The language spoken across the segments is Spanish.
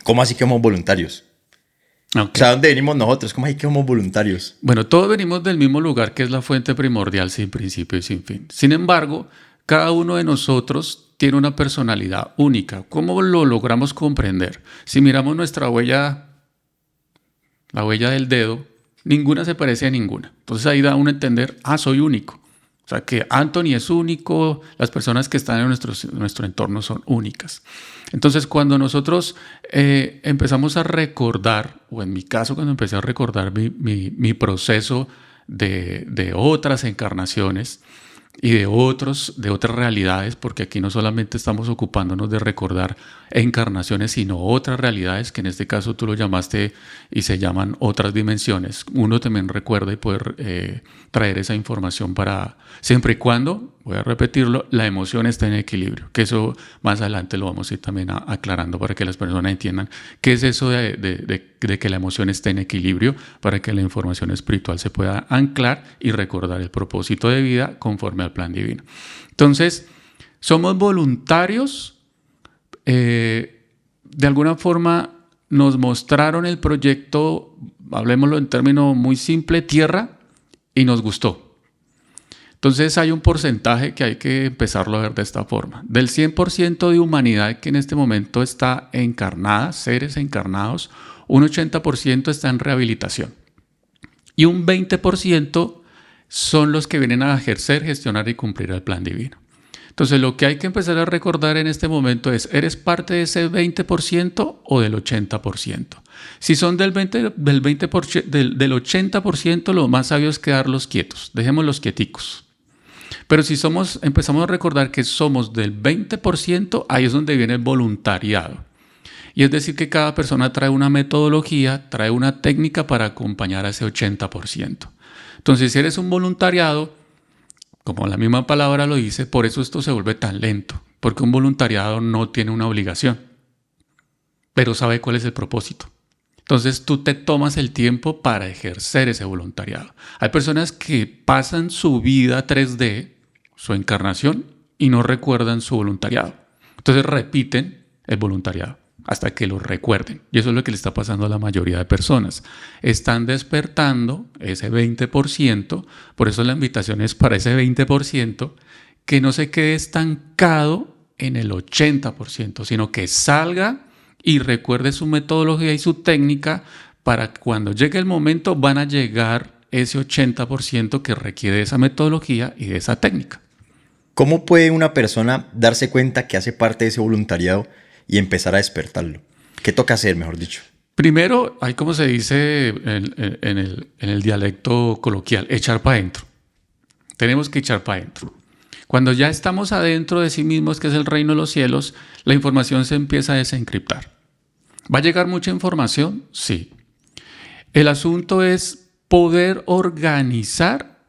¿Cómo así que somos voluntarios? Ok. O sea, ¿dónde venimos nosotros? ¿Cómo así que somos voluntarios? Bueno, todos venimos del mismo lugar que es la fuente primordial sin principio y sin fin. Sin embargo, cada uno de nosotros tiene una personalidad única. ¿Cómo lo logramos comprender? Si miramos nuestra huella, la huella del dedo, ninguna se parece a ninguna. Entonces ahí da uno a entender, soy único. O sea que Anthony es único, las personas que están en nuestro entorno son únicas. Entonces cuando nosotros empezamos a recordar, o en mi caso cuando empecé a recordar mi proceso de otras encarnaciones y de otras realidades, porque aquí no solamente estamos ocupándonos de recordar encarnaciones, sino otras realidades, que en este caso tú lo llamaste y se llaman otras dimensiones. Uno también recuerda y puede traer esa información para, siempre y cuando, voy a repetirlo, la emoción esté en equilibrio, que eso más adelante lo vamos a ir también aclarando para que las personas entiendan qué es eso de que la emoción esté en equilibrio, para que la información espiritual se pueda anclar y recordar el propósito de vida conforme al plan divino. Entonces, somos voluntarios. De alguna forma nos mostraron el proyecto, hablemoslo en términos muy simple, tierra, y nos gustó. Entonces hay un porcentaje que hay que empezarlo a ver de esta forma. Del 100% de humanidad que en este momento está encarnada, seres encarnados, un 80% está en rehabilitación. Y un 20% son los que vienen a ejercer, gestionar y cumplir el plan divino. Entonces lo que hay que empezar a recordar en este momento es, ¿eres parte de ese 20% o del 80%? Si son del 80%, lo más sabio es quedarlos quietos, dejémoslos quieticos. Pero si empezamos a recordar que somos del 20%, ahí es donde viene el voluntariado. Y es decir que cada persona trae una metodología, trae una técnica para acompañar a ese 80%. Entonces si eres un voluntariado, como la misma palabra lo dice, por eso esto se vuelve tan lento, porque un voluntariado no tiene una obligación, pero sabe cuál es el propósito. Entonces tú te tomas el tiempo para ejercer ese voluntariado. Hay personas que pasan su vida 3D, su encarnación, y no recuerdan su voluntariado. Entonces repiten el voluntariado hasta que lo recuerden. Y eso es lo que le está pasando a la mayoría de personas. Están despertando ese 20%, por eso la invitación es para ese 20%, que no se quede estancado en el 80%, sino que salga y recuerde su metodología y su técnica para que cuando llegue el momento van a llegar ese 80% que requiere esa metodología y de esa técnica. ¿Cómo puede una persona darse cuenta que hace parte de ese voluntariado y empezar a despertarlo? ¿Qué toca hacer, mejor dicho? Primero, hay como se dice en el dialecto coloquial, echar para adentro. Tenemos que echar para adentro. Cuando ya estamos adentro de sí mismos, que es el reino de los cielos, la información se empieza a desencriptar. ¿Va a llegar mucha información? Sí. El asunto es poder organizar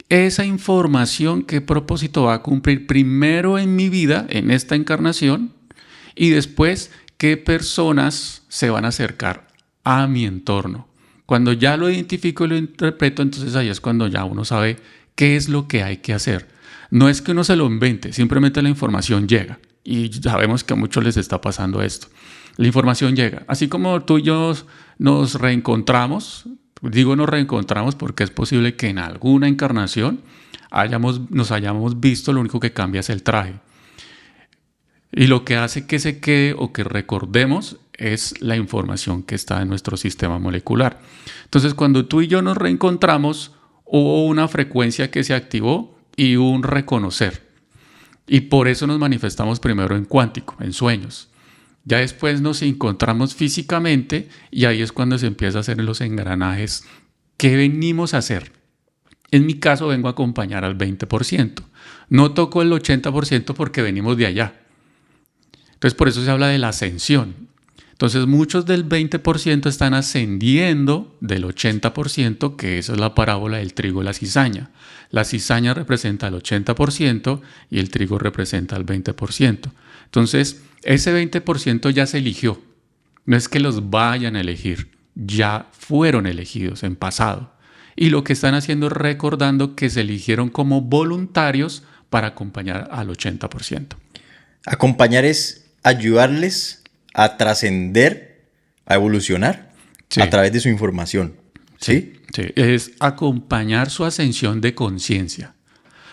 esa información, qué propósito va a cumplir primero en mi vida, en esta encarnación, y después qué personas se van a acercar a mi entorno. Cuando ya lo identifico y lo interpreto, entonces ahí es cuando ya uno sabe qué es lo que hay que hacer. No es que uno se lo invente, simplemente la información llega. Y sabemos que a muchos les está pasando esto. La información llega. Así como tú y yo nos reencontramos, digo nos reencontramos porque es posible que en alguna encarnación nos hayamos visto, lo único que cambia es el traje. Y lo que hace que se quede o que recordemos es la información que está en nuestro sistema molecular. Entonces, cuando tú y yo nos reencontramos, hubo una frecuencia que se activó y un reconocer. Y por eso nos manifestamos primero en cuántico, en sueños. Ya después nos encontramos físicamente y ahí es cuando se empieza a hacer los engranajes. ¿Qué venimos a hacer? En mi caso vengo a acompañar al 20%. No toco el 80% porque venimos de allá. Entonces por eso se habla de la ascensión. Entonces muchos del 20% están ascendiendo del 80%, que esa es la parábola del trigo y la cizaña. La cizaña representa el 80% y el trigo representa el 20%. Entonces ese 20% ya se eligió. No es que los vayan a elegir, ya fueron elegidos en pasado. Y lo que están haciendo es recordando que se eligieron como voluntarios para acompañar al 80%. Acompañar es ayudarles a trascender a evolucionar Sí. a través de su información. ¿Sí? Sí, es acompañar su ascensión de conciencia.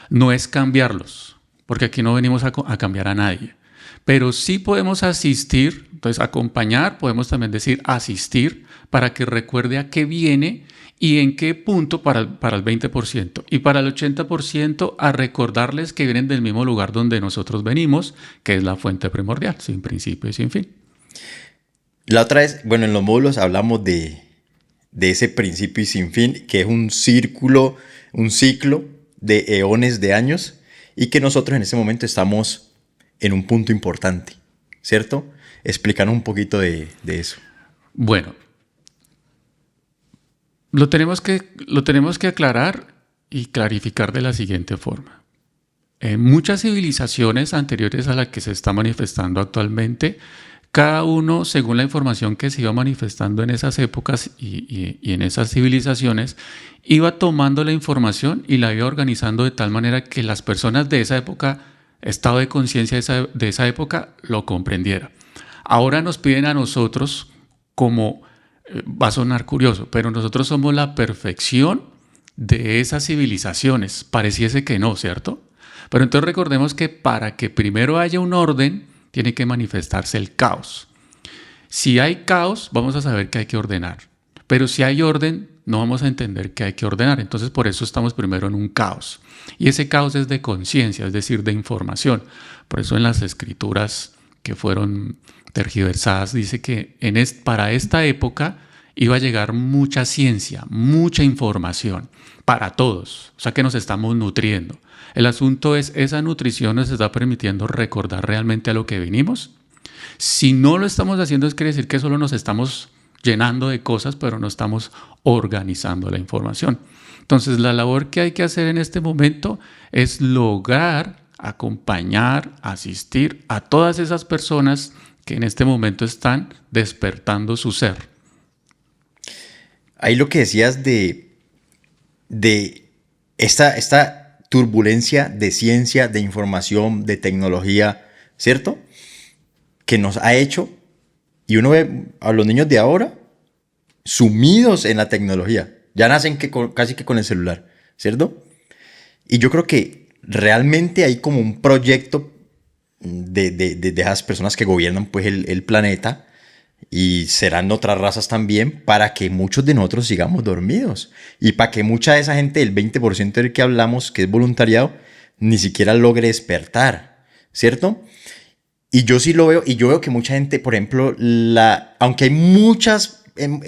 No es cambiarlos, porque aquí no venimos a cambiar a nadie. Pero sí podemos asistir, entonces acompañar, podemos también decir asistir, para que recuerde a qué viene y en qué punto para el 20%. Y para el 80% a recordarles que vienen del mismo lugar donde nosotros venimos, que es la fuente primordial, sin principio y sin fin. La otra es, bueno, en los módulos hablamos de ese principio y sin fin, que es un círculo, un ciclo de eones de años y que nosotros en este momento estamos en un punto importante, ¿cierto? Explícanos un poquito de eso. Bueno, lo tenemos que aclarar y clarificar de la siguiente forma. En muchas civilizaciones anteriores a la que se está manifestando actualmente, cada uno, según la información que se iba manifestando en esas épocas y en esas civilizaciones, iba tomando la información y la iba organizando de tal manera que las personas de esa época, estado de conciencia de esa época, lo comprendiera. Ahora nos piden a nosotros como, va a sonar curioso, pero nosotros somos la perfección de esas civilizaciones. Pareciese que no, ¿cierto? Pero entonces recordemos que para que primero haya un orden, tiene que manifestarse el caos. Si hay caos, vamos a saber que hay que ordenar. Pero si hay orden, no vamos a entender que hay que ordenar. Entonces, por eso estamos primero en un caos. Y ese caos es de conciencia, es decir, de información. Por eso en las escrituras que fueron tergiversadas, dice que para esta época iba a llegar mucha ciencia, mucha información para todos. O sea que nos estamos nutriendo. El asunto es, ¿esa nutrición nos está permitiendo recordar realmente a lo que vinimos? Si no lo estamos haciendo, quiere decir que solo nos estamos llenando de cosas, pero no estamos organizando la información. Entonces, la labor que hay que hacer en este momento es lograr acompañar, asistir a todas esas personas que en este momento están despertando su ser. Ahí lo que decías de esta turbulencia de ciencia, de información, de tecnología, ¿cierto? Que nos ha hecho, y uno ve a los niños de ahora sumidos en la tecnología. Ya nacen casi que con el celular, ¿cierto? Y yo creo que realmente hay como un proyecto de esas personas que gobiernan pues el planeta, y serán otras razas también, para que muchos de nosotros sigamos dormidos y para que mucha de esa gente, el 20% del que hablamos, que es voluntariado, ni siquiera logre despertar, ¿cierto? Y yo sí lo veo, y yo veo que mucha gente, por ejemplo, aunque hay muchas,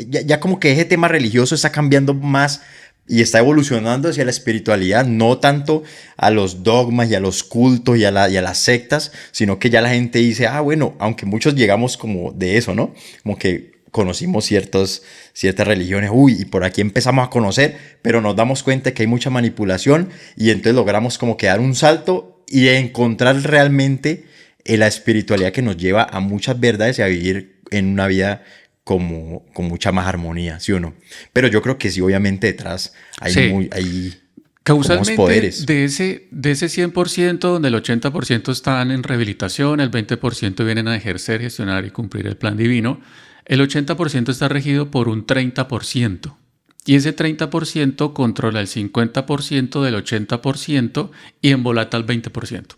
ya como que ese tema religioso está cambiando más y está evolucionando hacia la espiritualidad, no tanto a los dogmas y a los cultos y a las sectas, sino que ya la gente dice, bueno, aunque muchos llegamos como de eso, ¿no? Como que conocimos ciertas religiones, y por aquí empezamos a conocer, pero nos damos cuenta que hay mucha manipulación y entonces logramos como que dar un salto y encontrar realmente la espiritualidad que nos lleva a muchas verdades y a vivir en una vida con mucha más armonía, ¿sí o no? Pero yo creo que sí, obviamente detrás hay, Sí. hay Causalmente, poderes. de ese 100%, donde el 80% están en rehabilitación, el 20% vienen a ejercer, gestionar y cumplir el plan divino, el 80% está regido por un 30%. Y ese 30% controla el 50% del 80% y embolata al 20%.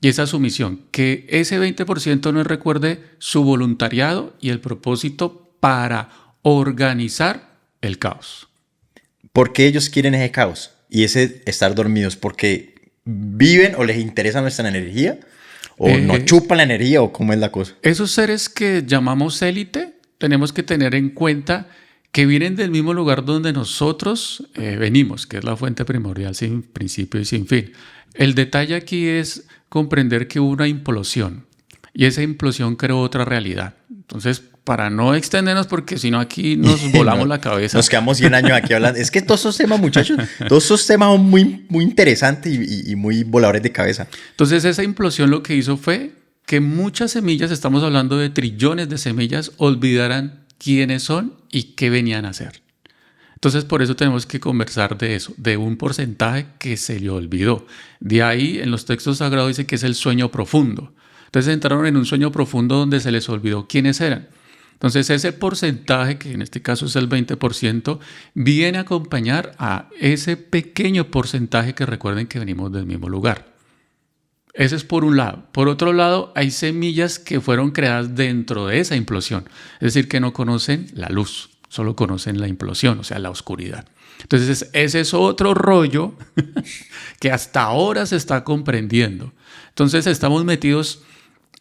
Y esa es su misión, que ese 20% no recuerde su voluntariado y el propósito para organizar el caos. ¿Por qué ellos quieren ese caos y ese estar dormidos? ¿Porque viven o les interesa nuestra energía? ¿O no chupan la energía? ¿O cómo es la cosa? Esos seres que llamamos élite, tenemos que tener en cuenta que vienen del mismo lugar donde nosotros venimos, que es la fuente primordial sin principio y sin fin. El detalle aquí es comprender que hubo una implosión y esa implosión creó otra realidad. Entonces, para no extendernos, porque si no aquí nos volamos la cabeza. Nos quedamos 100 años aquí hablando. Es que todos esos temas, muchachos, todos esos temas son muy, muy interesantes y muy voladores de cabeza. Entonces, esa implosión lo que hizo fue que muchas semillas, estamos hablando de trillones de semillas, olvidaran quiénes son y qué venían a hacer. Entonces, por eso tenemos que conversar de eso, de un porcentaje que se le olvidó. De ahí, en los textos sagrados dice que es el sueño profundo. Entonces entraron en un sueño profundo donde se les olvidó quiénes eran. Entonces ese porcentaje, que en este caso es el 20%, viene a acompañar a ese pequeño porcentaje que recuerden que venimos del mismo lugar. Ese es por un lado. Por otro lado, hay semillas que fueron creadas dentro de esa implosión. Es decir, que no conocen la luz, solo conocen la implosión, o sea, la oscuridad. Entonces ese es otro rollo que hasta ahora se está comprendiendo. Entonces estamos metidos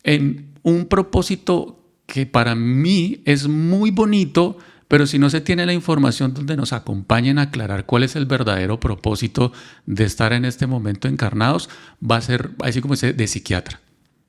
en un propósito que para mí es muy bonito, pero si no se tiene la información donde nos acompañen a aclarar cuál es el verdadero propósito de estar en este momento encarnados, va a ser así como dice, de psiquiatra.